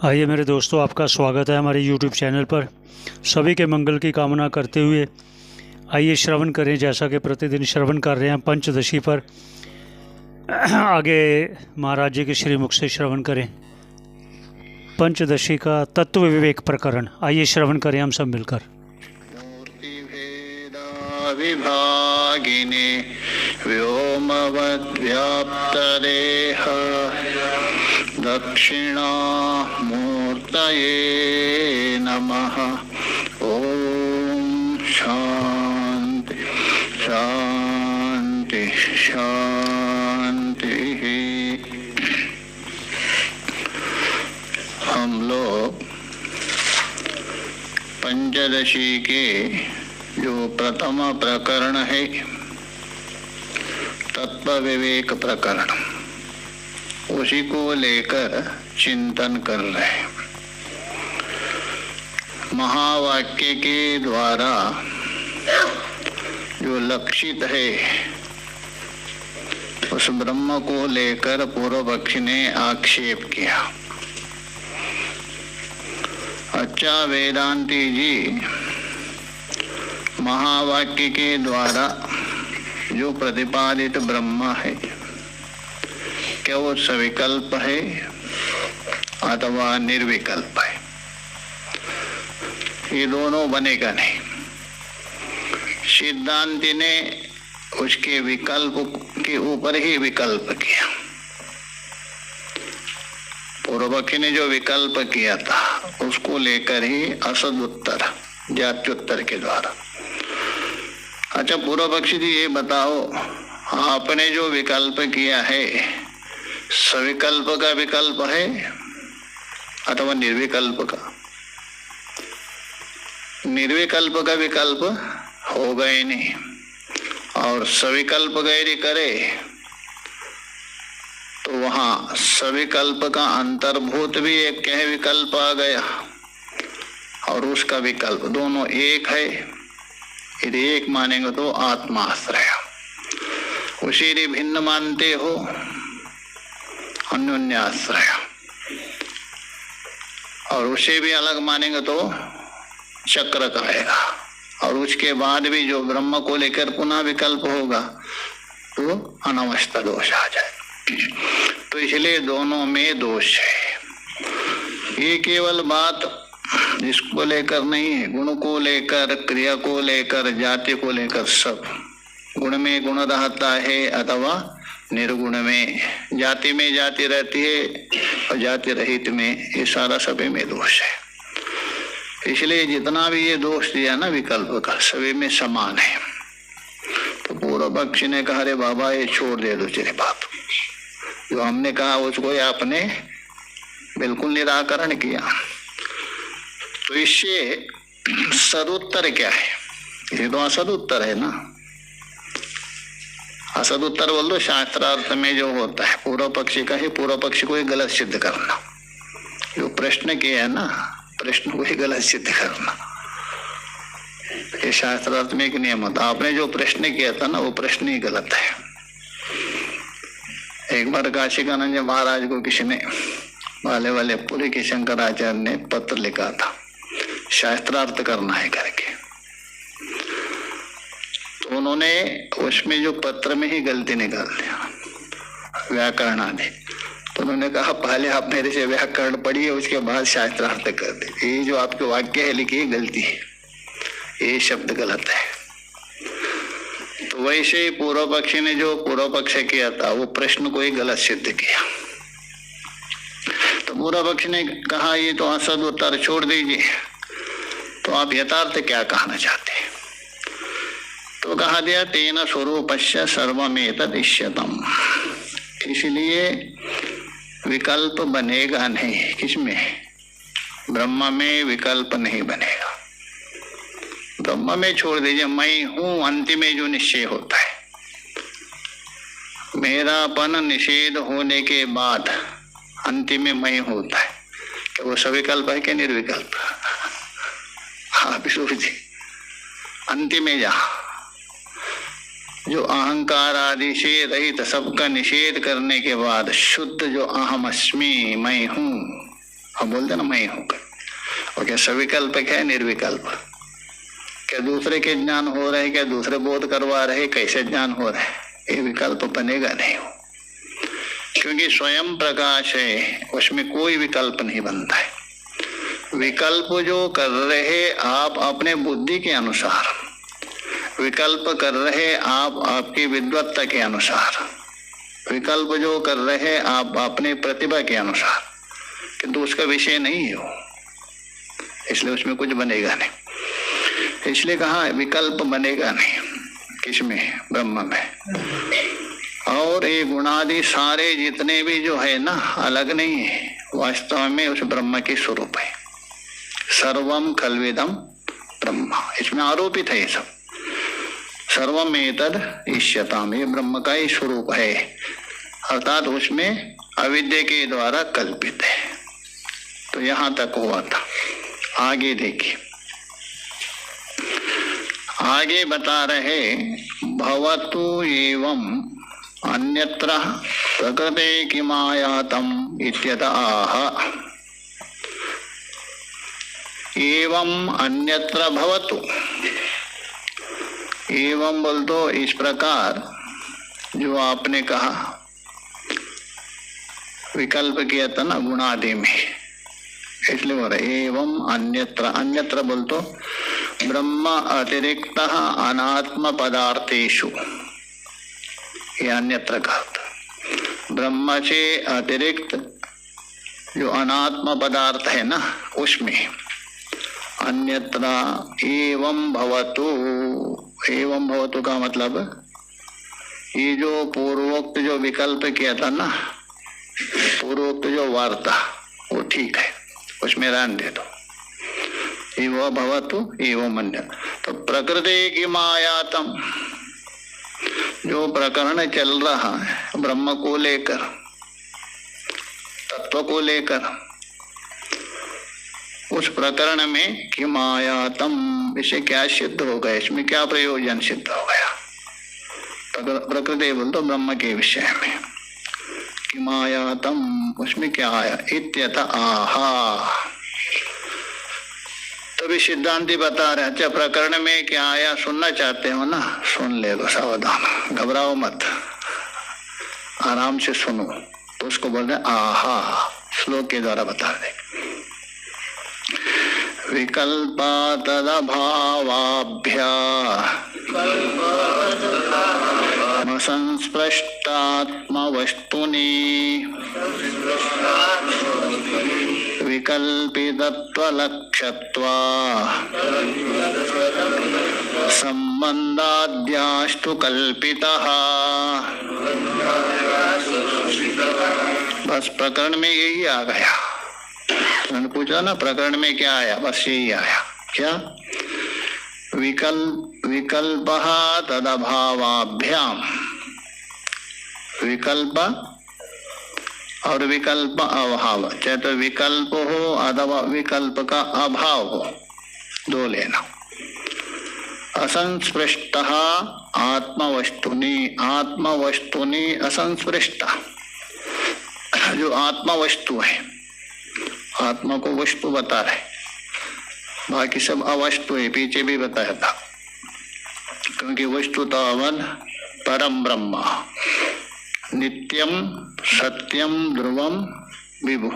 आइए मेरे दोस्तों, आपका स्वागत है हमारे YouTube चैनल पर। सभी के मंगल की कामना करते हुए आइए श्रवण करें, जैसा कि प्रतिदिन श्रवण कर रहे हैं पंचदशी पर। आगे महाराज जी के श्रीमुख से श्रवण करें पंचदशी का तत्व विवेक प्रकरण। आइए श्रवण करें हम सब मिलकर। विभागिने व्योमवद्व्याप्तदेह दक्षिणामूर्तये नमः। ओम शांति शांति शांति। हम लोग पंचदशी के जो प्रथम प्रकरण है तत्व विवेक प्रकरण, उसी को लेकर चिंतन कर रहे हैं। महावाक्य के द्वारा जो लक्षित है उस ब्रह्म को लेकर पूर्व पक्षी ने आक्षेप किया। अच्छा, वेदांती जी महावाक्य के द्वारा जो प्रतिपादित ब्रह्म है, क्या वो सविकल्प है अथवा निर्विकल्प है? ये दोनों बनेगा नहीं। सिद्धांति ने उसके विकल्प के ऊपर ही विकल्प किया। पूर्वपक्षी ने जो विकल्प किया था उसको लेकर ही असद उत्तर, जात्युत्तर के द्वारा। अच्छा, पूर्व पक्षी जी ये बताओ, आपने जो विकल्प किया है सविकल्प का विकल्प है अथवा निर्विकल्प का? निर्विकल्प का विकल्प होगा ही नहीं, और सविकल्प गैरी करे तो वहां सविकल्प का अंतर्भूत भी एक कह विकल्प आ गया और उसका विकल्प, दोनों एक है। यदि एक मानेंगे तो आत्माश्रय, उसी यदि भिन्न मानते हो अन्योन्याश्रय, और उसे भी अलग मानेंगे तो चक्र कहेगा। और उसके बाद भी जो ब्रह्म को लेकर पुनः विकल्प होगा तो अनवस्था दोष आ जाए। तो इसलिए दोनों में दोष है। ये केवल बात जिसको लेकर नहीं है, गुण को लेकर, क्रिया को लेकर, जाति को लेकर, सब गुण में गुण रहता है अथवा निर्गुण में, जाति में जाति रहती है और जाति रहित में, ये सारा सभी में दोष है। इसलिए जितना भी ये दोष दिया ना विकल्प का, सभी में समान है। तो पूर्व पक्षी ने कहा, अरे बाबा ये छोड़ दे दो तेरी बात, जो हमने कहा उसको आपने बिल्कुल निराकरण किया। तो इससे सदुत्तर क्या है? ये तो असदुत्तर है ना। असदुत्तर बोल दो, शास्त्रार्थ में जो होता है पूर्व पक्षी का ही पूर्व पक्षी को ही गलत सिद्ध करना। जो प्रश्न किया है ना, प्रश्न को ही गलत सिद्ध करना, ये शास्त्रार्थ में एक नियम होता। आपने जो प्रश्न किया था ना वो प्रश्न ही गलत है। एक बार काशिकानंद महाराज को किसी ने वाले पुरी के शंकराचार्य ने पत्र लिखा था, शास्त्रार्थ करना है करके। तो उन्होंने उसमें जो पत्र में ही गलती निकाल दिया, व्याकरण आदि। तो उन्होंने कहा पहले आप मेरे से व्याकरण पढ़िए, उसके बाद शास्त्रार्थ कर दे। ये जो आपके वाक्य है लिखी गलती है, ये शब्द गलत है। तो वैसे ही पूर्व पक्षी ने जो पूर्व पक्ष किया था वो प्रश्न को ही गलत सिद्ध किया। तो पूर्व पक्षी ने कहा ये तो असद उत्तर छोड़ दीजिए, तो आप यथार्थ क्या कहना चाहते हैं? तो कहा दिया, तेन स्वरूपस्य सर्वमेतद् इष्यतम्। इसलिए विकल्प बनेगा नहीं। किसमें? ब्रह्म में विकल्प नहीं बनेगा। ब्रह्म में छोड़ दीजिए, मैं हूं अंतिम में जो निश्चय होता है, मेरापन निषेध होने के बाद अंतिम में मैं होता है, क्या वो सविकल्प है क्या निर्विकल्प? आप सोचिए, अंतिम में जा जो अहंकार आदि से रहित सबका निषेध करने के बाद शुद्ध जो अहम अस्मि मैं हूँ, अब बोलते ना मैं हूँ, और क्या सविकल्पक है निर्विकल्प? क्या दूसरे के ज्ञान हो रहे, क्या दूसरे बोध करवा रहे, कैसे ज्ञान हो रहे? ये विकल्प बनेगा नहीं हो, क्योंकि स्वयं प्रकाश है, उसमें कोई विकल्प नहीं बनता है। विकल्प जो कर रहे आप अपने बुद्धि के अनुसार, विकल्प कर रहे आप आपकी विद्वत्ता के अनुसार, विकल्प जो कर रहे आप अपने प्रतिभा के अनुसार, किंतु उसका विषय नहीं हो, इसलिए उसमें कुछ बनेगा नहीं। इसलिए कहा विकल्प बनेगा नहीं किसमें? ब्रह्म में। और ये गुणादि सारे जितने भी जो है ना, अलग नहीं है, वास्तव में उस ब्रह्म के स्वरूप है। सर्वम खल्विदम ब्रह्म, इसमें आरोपित है ये सब। सर्वम एतद इष्यताम, ये ब्रह्म का ही स्वरूप है, अर्थात उसमें अविद्या के द्वारा कल्पित है। तो यहां तक हुआ था। आगे देखिए, आगे बता रहे भवतु एवं अन्यत्र प्रकृते किमायातम इत्यतः आह। एवं अन्यत्र भवतु, एवं बोल तो इस प्रकार जो आपने कहा, विकल्प किया था ना गुणादि में, इसलिए बोल रहे एवं अन्यत्र। अन्यत्र बोल तो ब्रह्म अतिरिक्त अनात्म पदार्थेषु, ये अन्यत्र का अर्थ। ब्रह्म से अतिरिक्त जो अनात्म पदार्थ है ना, उसमें अन्यत्र एवं भवतु। एवं भवतु का मतलब ये जो पूर्वोक्त जो विकल्प किया था ना, पूर्वोक्त जो वार्ता, वो ठीक है, उसमें रहने दे दो। एवं भवतु एवं अन्य। तो प्रकृति की मायातम, जो प्रकरण चल रहा है ब्रह्म को लेकर, तत्व को लेकर, उस प्रकरण में किमायातम, इसे क्या सिद्ध हो गया, इसमें क्या प्रयोजन सिद्ध हो गया? प्रकृति बोल तो ब्रह्म के विषय में, किमायातम, उसमें क्या आया? इत्यतः आहा। तभी सिद्धांति बता रहे, अच्छा प्रकरण में क्या आया सुनना चाहते हो ना, सुन ले लो, सावधान, घबराओ मत, आराम से सुनो। तो उसको बोल रहे आहा, श्लोक के द्वारा बता दे। विकल्पा तदभावाभ्या संस्पृष्टात्म वस्तुनि विकल्पितत्वलक्ष्यत्वा संबंधाद्यास्तु कल्पितः। बस प्रकरण में यही आ गया। मैंने पूछा ना प्रकरण में क्या आया, बस यही आया। क्या? विकल्पः तदभावाभ्याम, विकल्प और विकल्प अभाव, चाहे तो विकल्प हो अथवा विकल्प का अभाव हो, दो लेना। असंस्पृष्टः आत्मवस्तुनि, आत्मवस्तुनि असंस्पृष्ट, जो आत्मा वस्तु है, आत्मा को वस्तु बता रहे, बाकी सब अवस्तु है, पीछे भी बताया था। क्योंकि वस्तु तावद परम ब्रह्म, नित्यम सत्यम ध्रुवम विभु,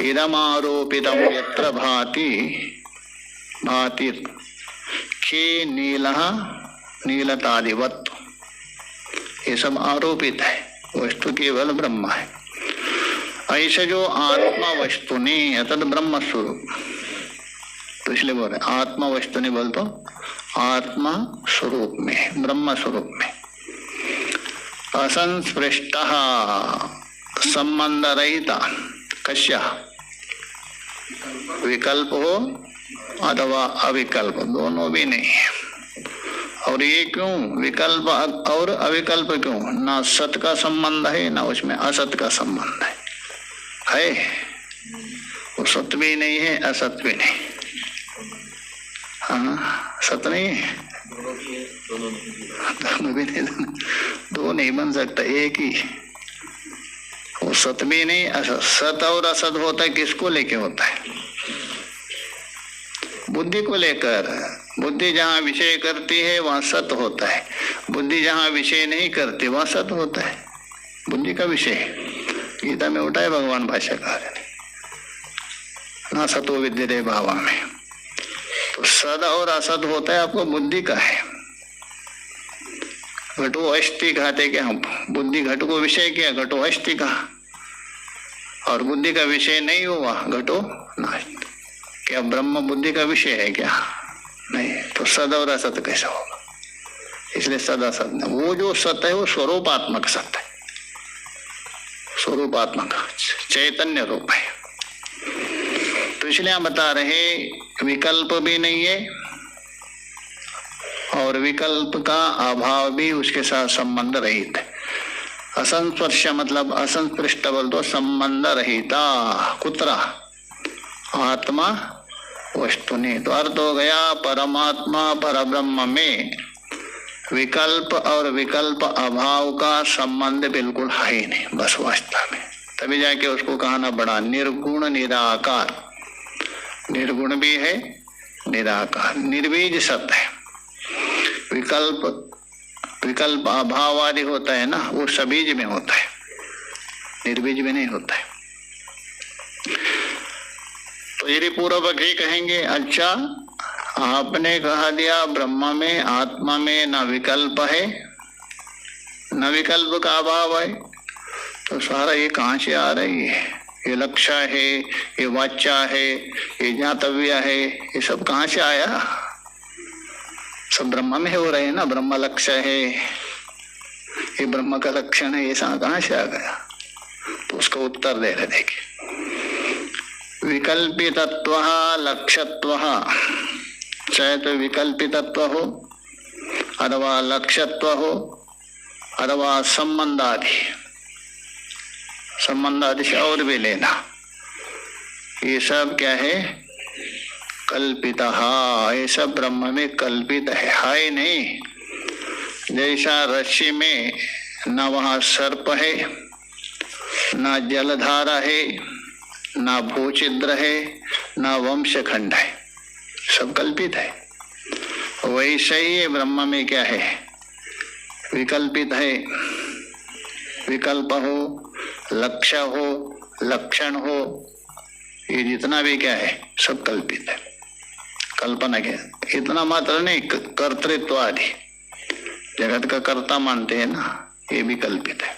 इदमारोपितम यत्र भाति भाति के नीलः नीलतादिवत्, ये सब आरोपित है, वस्तु केवल ब्रह्म है। ऐसे जो आत्मा वस्तु नहीं है तद ब्रह्म स्वरूप, तो इसलिए बोल रहे आत्मा वस्तु नहीं बोल तो आत्मा स्वरूप में, ब्रह्म स्वरूप में। असंस्पृष्ट संबंध रहिता, कश्य विकल्प हो अथवा अविकल्प, दोनों भी नहीं है। और ये क्यों विकल्प और अविकल्प क्यों? ना सत का संबंध है ना उसमें असत का संबंध है, वो सत्य भी नहीं है असत्य भी नहीं। हाँ, सत्य नहीं है, दोनों भी नहीं, दो नहीं बन सकता, एक ही। वो वो सत भी नहीं असत। सत और असत होता है किसको लेके होता है? बुद्धि को लेकर। बुद्धि जहाँ विषय करती है वहाँ सत होता है, बुद्धि जहाँ विषय नहीं करती वहाँ सत होता है। बुद्धि का विषय गीता में उठाए भगवान भाष्यकार ने, ना सतो विद्यते भावा में। तो सद और असत होता है आपको बुद्धि का है। घटो अस्थि कहते क्या हम, बुद्धि घट को विषय किया, घटो अस्थि कहा, और बुद्धि का विषय नहीं हुआ, घटो नास्ति। क्या ब्रह्म बुद्धि का विषय है क्या? नहीं। तो सद और असत कैसा होगा? इसलिए सद असत नहीं। वो जो सत है वो स्वरूपात्मक सत्य है, स्वरूपात्मक चैतन्य रूप है। तो इसलिए हम बता रहे विकल्प भी नहीं है और विकल्प का अभाव भी उसके साथ संबंध रहित है। असंस्पर्श मतलब असंस्पृष्ट बोल तो संबंध रहिता। कुत्रा आत्मा वस्तु नहीं। तो अर्थ हो गया परमात्मा परब्रह्म में विकल्प और विकल्प अभाव का संबंध बिल्कुल है ही नहीं, बस वास्तव में। तभी जाके उसको कहना बड़ा निर्गुण निराकार। निर्गुण भी है, निराकार, निर्बीज सत्य है। विकल्प अभाव आदि होता है ना, वो सबीज में होता है, निर्बीज में नहीं होता है। तो यदि पूर्व पक्षी कहेंगे अच्छा आपने कहा दिया ब्रह्म में आत्मा में न विकल्प है न विकल्प का अभाव है, तो सारा ये कहाँ से आ रही है? ये लक्ष्य है, ये वाचा है, ये ज्ञातव्य है, ये सब कहाँ से आया? सब ब्रह्म में हो रहे हैं ना। ब्रह्म लक्ष्य है, ये ब्रह्म का लक्षण है, ये कहाँ से आ गया? तो उसका उत्तर दे रहे देखिए, विकल्पितत्व लक्ष्यत्व, चाहे तो विकल्पितत्व हो अथवा लक्ष्यत्व हो अथवा संबंधादि, संबंधादि से और भी लेना, ये सब क्या है? कल्पिता। ये सब ब्रह्म में कल्पित है नहीं। जैसा रस्सी में न वहाँ सर्प है, न जलधारा है, न भूचिद्र है, न वंशखंड है, सब कल्पित है। वैसे ही ये ब्रह्म में क्या है? विकल्पित है। विकल्प हो, लक्ष्य हो, लक्षण हो, ये जितना भी क्या है सब कल्पित है। कल्पना क्या? इतना मात्र नहीं, कर्तृत्व आदि जगत का कर्ता मानते हैं ना, ये भी कल्पित है।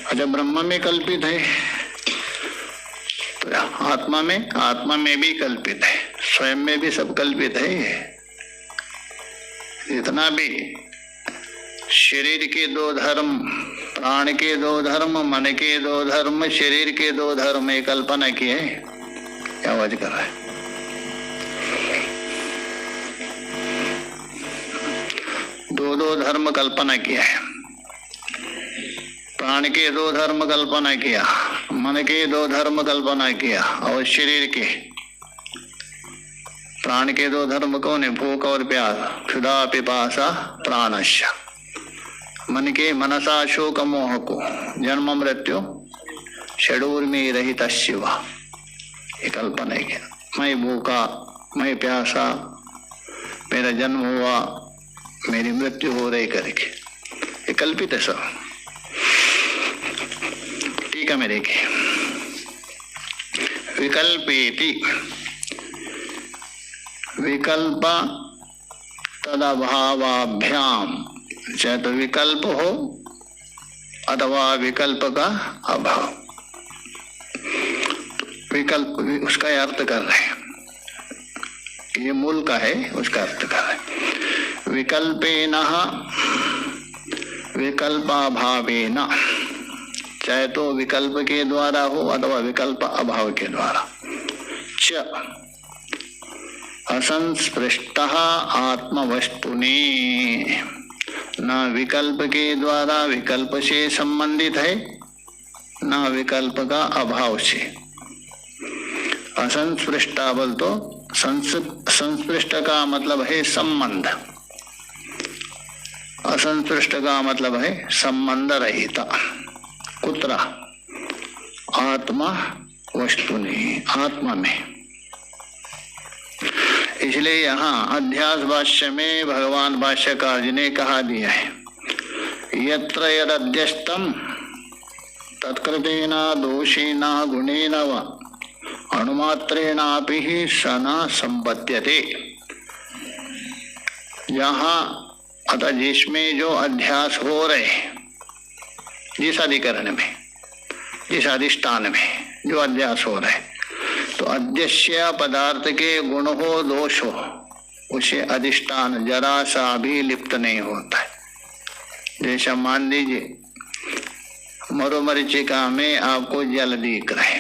अच्छा, ब्रह्म में कल्पित है तो आत्मा में भी कल्पित है, स्वयं में भी सब कल्पित है। जितना भी शरीर के दो धर्म, प्राण के दो धर्म, मन के दो धर्म, शरीर के दो धर्म, ये कल्पना की है। क्या आवाज कर रहा है? दो धर्म कल्पना किया है। प्राण के दो धर्म कल्पना किया, मन के दो धर्म कल्पना किया, और शरीर के, प्राण के दो धर्म कौन है? भूख और प्यास, क्षुधा पिपासा प्राणस्य। मन के मनसा शोक मोह को, जन्म मृत्यु षडूर्मि रहित शिवा, ये कल्पना किया। मैं भूखा, मैं प्यासा, मेरा जन्म हुआ, मेरी मृत्यु हो रही करके, ये कल्पित है सब। ठीक है मेरे के विकल्पेति, विकल्प तदभावाभ्याम, चाहे तो विकल्प हो अथवा विकल्प का अभाव। विकल्प उसका अर्थ कर रहे हैं, ये मूल का है, उसका अर्थ कर रहे हैं। विकल्पेन विकल्पाभावेन, चाहे तो विकल्प के द्वारा हो अथवा विकल्प अभाव के द्वारा। च असंस्पृष्टः आत्मवस्तुनि, न विकल्प के द्वारा विकल्प से संबंधित है, न विकल्प का अभाव से। असंस्पृष्टा बोल तो संस्पृष्ट का मतलब है संबंध, असंस्पृष्ट का मतलब है संबंध रहित, कुत्र? आत्मा वस्तु नहीं, आत्मा में। इसलिए यहाँ अध्यास भाष्य में भगवान भाष्यकार जी ने कहा दिया है, यत्र यदध्यस्तम तत्कृतेना दोषेना गुणेन व अणुमात्रेणापि ही सना संपद्यते। जहाँ अतः जिसमें जो अध्यास हो रहे, जिस अधिकरण में, जिस अधिष्ठान में जो अध्यास हो रहे, तो अध्यक्ष पदार्थ के गुण हो दोष हो, उसे अधिष्ठान जरा सा भी लिप्त नहीं होता है। जैसा मान लीजिए मरुमरीचिका में आपको जल दिख रहे,